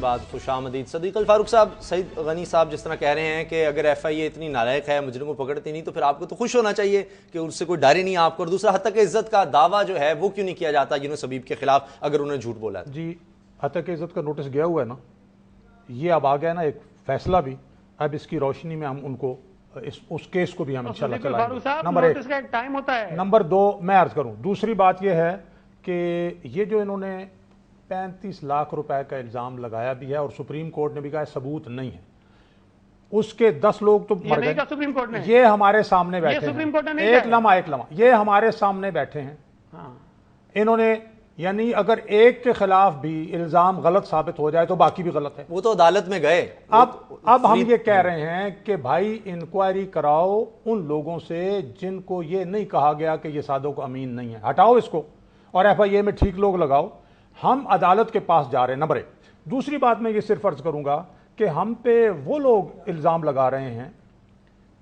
بعد خوش آمدید صدیق الفاروق صاحب. سعید غنی صاحب جس طرح کہہ رہے ہیں کہ اگر ایف آئی اے اتنی نالائق ہے, مجرم کو پکڑتی نہیں, تو پھر آپ کو تو خوش ہونا چاہیے کہ اس سے کوئی ڈر ہی نہیں آپ کو. اور دوسرا حتیٰ کہ عزت کا دعویٰ جو ہے وہ کیوں نہیں کیا جاتا یونس حبیب کے خلاف اگر انہوں نے جھوٹ بولا ہے؟ جی حتیٰ کہ عزت کا نوٹس گیا ہوا ہے نا, یہ اب آ گیا نا ایک فیصلہ بھی, اب اس کی روشنی میں ہم ان کو اس کیس کو بھی ہم انشاءاللہ چلائیں گے. نمبر ایک. نمبر دو میں عرض کروں, دوسری بات یہ ہے کہ یہ جو انہوں نے 35 لاکھ روپے کا الزام لگایا بھی ہے اور سپریم کورٹ نے بھی کہا ثبوت نہیں ہے, اس کے 10 لوگ تو مر گئے. یہ ہمارے سامنے بیٹھے ہیں, ایک لمحہ یہ ہمارے سامنے بیٹھے ہیں. انہوں نے یعنی اگر ایک کے خلاف بھی الزام غلط ثابت ہو جائے تو باقی بھی غلط ہے. وہ تو عدالت میں گئے. اب ہم یہ کہہ رہے ہیں کہ بھائی انکوائری کراؤ ان لوگوں سے جن کو یہ نہیں کہا گیا کہ یہ صادق امین نہیں ہے, ہٹاؤ اس کو اور ایف آئی اے میں ٹھیک لوگ لگاؤ. ہم عدالت کے پاس جا رہے ہیں. نمبر ایک. دوسری بات میں یہ صرف عرض کروں گا کہ ہم پہ وہ لوگ الزام لگا رہے ہیں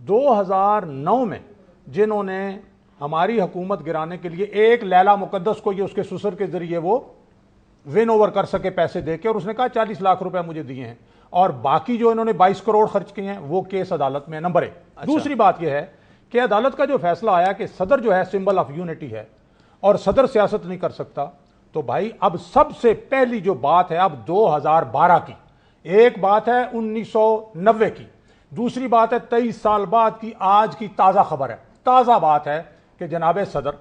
2009 میں جنہوں نے ہماری حکومت گرانے کے لیے ایک لیلہ مقدس کو یہ اس کے سسر کے ذریعے وہ ون اوور کر سکے پیسے دے کے, اور اس نے کہا 40 لاکھ روپے مجھے دیے ہیں, اور باقی جو انہوں نے 22 کروڑ خرچ کیے ہیں وہ کیس عدالت میں. نمبر ایک. دوسری بات یہ ہے کہ عدالت کا جو فیصلہ آیا کہ صدر جو ہے سمبل آف یونٹی ہے اور صدر سیاست نہیں کر سکتا, تو بھائی اب سب سے پہلی جو بات ہے اب 2012 کی, ایک بات ہے 1990 کی, دوسری بات ہے 23 سال بعد کی آج کی تازہ خبر ہے. تازہ بات ہے کہ جناب صدر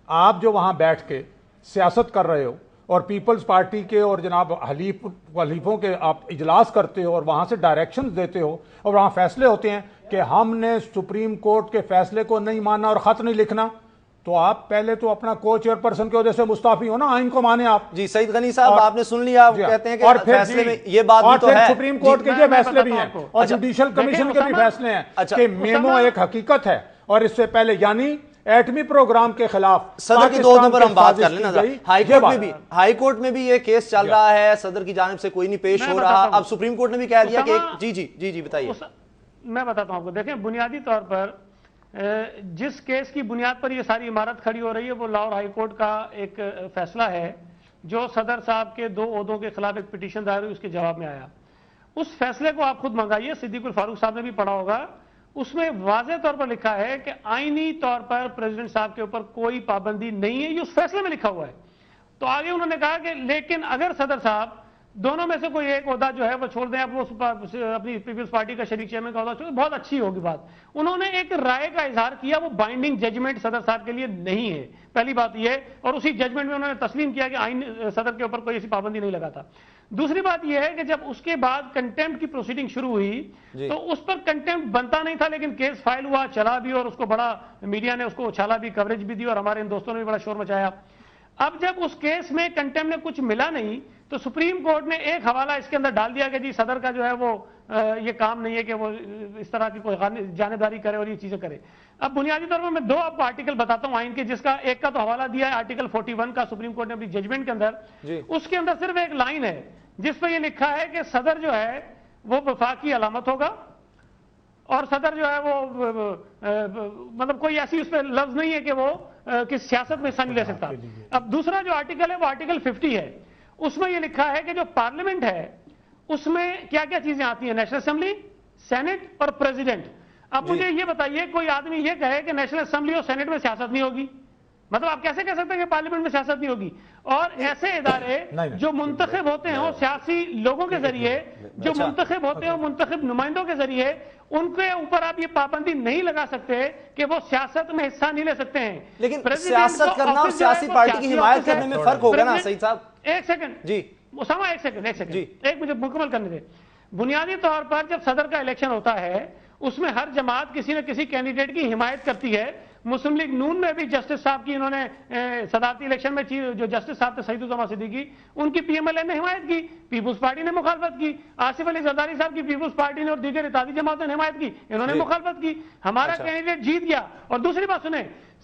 آپ جو وہاں بیٹھ کے سیاست کر رہے ہو اور پیپلز پارٹی کے اور جناب حلیفوں کے آپ اجلاس کرتے ہو اور وہاں سے ڈائریکشنز دیتے ہو اور وہاں فیصلے ہوتے ہیں کہ ہم نے سپریم کورٹ کے فیصلے کو نہیں ماننا اور خط نہیں لکھنا, تو آپ پہلے تو اپنا کو چیئر پرسن کے عہدے سے مستعفی ہو نا, آئین کو مانے آپ. جی سعید غنی صاحب آپ نے سن لیا, کہتے ہیں کہ فیصلے میں یہ بات بھی تو ہے, سپریم کورٹ کے یہ فیصلے بھی ہیں اور جوڈیشل کمیشن کے بھی فیصلے ہیں کہ میمو ایک حقیقت ہے. اور اس سے پہلے یعنی ایٹمی پروگرام کے خلاف صدر کے 2 عہدوں پر ہم بات کر لینا. ہائی کورٹ میں بھی یہ کیس چل رہا ہے, صدر کی جانب سے کوئی نہیں پیش ہو رہا, اب سپریم کورٹ نے بھی کہہ دیا کہ جی بتائیے. میں بتاتا ہوں آپ کو. دیکھیں بنیادی طور پر جس کیس کی بنیاد پر یہ ساری عمارت کھڑی ہو رہی ہے وہ لاہور ہائی کورٹ کا ایک فیصلہ ہے جو صدر صاحب کے 2 عہدوں کے خلاف ایک پٹیشن دائر ہوئی, اس کے جواب میں آیا. اس فیصلے کو آپ خود منگائیے, صدیق الفاروق صاحب نے بھی پڑھا ہوگا. اس میں واضح طور پر لکھا ہے کہ آئینی طور پر پریزیڈنٹ صاحب کے اوپر کوئی پابندی نہیں ہے, یہ اس فیصلے میں لکھا ہوا ہے. تو آگے انہوں نے کہا کہ لیکن اگر صدر صاحب دونوں میں سے کوئی ایک عہدہ جو ہے وہ چھوڑ دیں, اب وہ اپنی پیپلز پارٹی کا شریک چیئرمین کا عہدہ چھوڑ دیں, بہت اچھی ہوگی بات. انہوں نے ایک رائے کا اظہار کیا, وہ بائنڈنگ ججمنٹ صدر صاحب کے لیے نہیں ہے, پہلی بات یہ, اور اسی ججمنٹ میں انہوں نے تسلیم کیا کہ آئین صدر کے اوپر کوئی ایسی پابندی نہیں لگا تھا. دوسری بات یہ ہے کہ جب اس کے بعد کنٹیمپٹ کی پروسیڈنگ شروع ہوئی تو اس پر کنٹیمپٹ بنتا نہیں تھا, لیکن کیس فائل ہوا, چلا بھی, اور اس کو بڑا میڈیا نے اس کو اچھالا بھی, کوریج بھی دی, اور ہمارے ان دوستوں نے بھی بڑا شور مچایا. اب جب اس کیس میں کنٹیمپٹ میں کچھ ملا نہیں تو سپریم کورٹ نے ایک حوالہ اس کے اندر ڈال دیا کہ جی صدر کا جو ہے وہ یہ کام نہیں ہے کہ وہ اس طرح کی کوئی جانبداری کرے اور یہ چیزیں کرے. اب بنیادی طور پر میں 2 آپ کو آرٹیکل بتاتا ہوں آئین کے, جس کا ایک کا تو حوالہ دیا ہے آرٹیکل 41 کا سپریم کورٹ نے اپنی ججمنٹ کے اندر. اس کے اندر صرف ایک لائن ہے جس پہ یہ لکھا ہے کہ صدر جو ہے وہ وفاقی علامت ہوگا, اور صدر جو ہے وہ مطلب کوئی ایسی اس پہ لفظ نہیں ہے کہ وہ کس سیاست میں حصہ نہیں لے سکتا. اب دوسرا جو آرٹیکل ہے وہ آرٹیکل 50 ہے, اس میں یہ لکھا ہے کہ جو پارلیمنٹ ہے اس میں کیا کیا چیزیں آتی ہیں, نیشنل اسمبلی, سینٹ اور پریزیڈنٹ. اب مجھے یہ بتائیے کوئی آدمی یہ کہے کہ نیشنل اسمبلی اور سینٹ میں سیاست نہیں ہوگی, مطلب آپ کیسے کہہ سکتے ہیں کہ پارلیمنٹ میں سیاست نہیں ہوگی؟ اور ایسے ادارے جو منتخب ہوتے ہیں سیاسی لوگوں کے ذریعے, جو منتخب ہوتے ہیں منتخب نمائندوں کے ذریعے, ان کے اوپر آپ یہ پابندی نہیں لگا سکتے کہ وہ سیاست میں حصہ نہیں لے سکتے ہیں. لیکن سیاست کرنا اور سیاسی پارٹی کی حمایت کرنے میں فرق ہوگا نا سعید صاحب. ایک سیکنڈ جی اسامہ, ایک سیکنڈ ایک مجھے مکمل کرنے دیں. بنیادی طور پر جب صدر کا الیکشن ہوتا ہے اس میں ہر جماعت کسی نہ کسی کینڈیڈیٹ کی حمایت کرتی ہے. مسلم لیگ نون میں بھی جسٹس صاحب کی انہوں نے صدارتی الیکشن میں جو جسٹس صاحب تھے سعید الزماں صدیقی, ان کی پی ایم ایل اے نے حمایت کی, پیپلز پارٹی نے مخالفت کی. آصف علی زرداری صاحب کی پیپلز پارٹی نے اور دیگر اتحادی جماعتوں نے حمایت کی, انہوں نے مخالفت کی. ہمارا کینڈیڈیٹ جیت گیا. اور دوسری بات سنیں,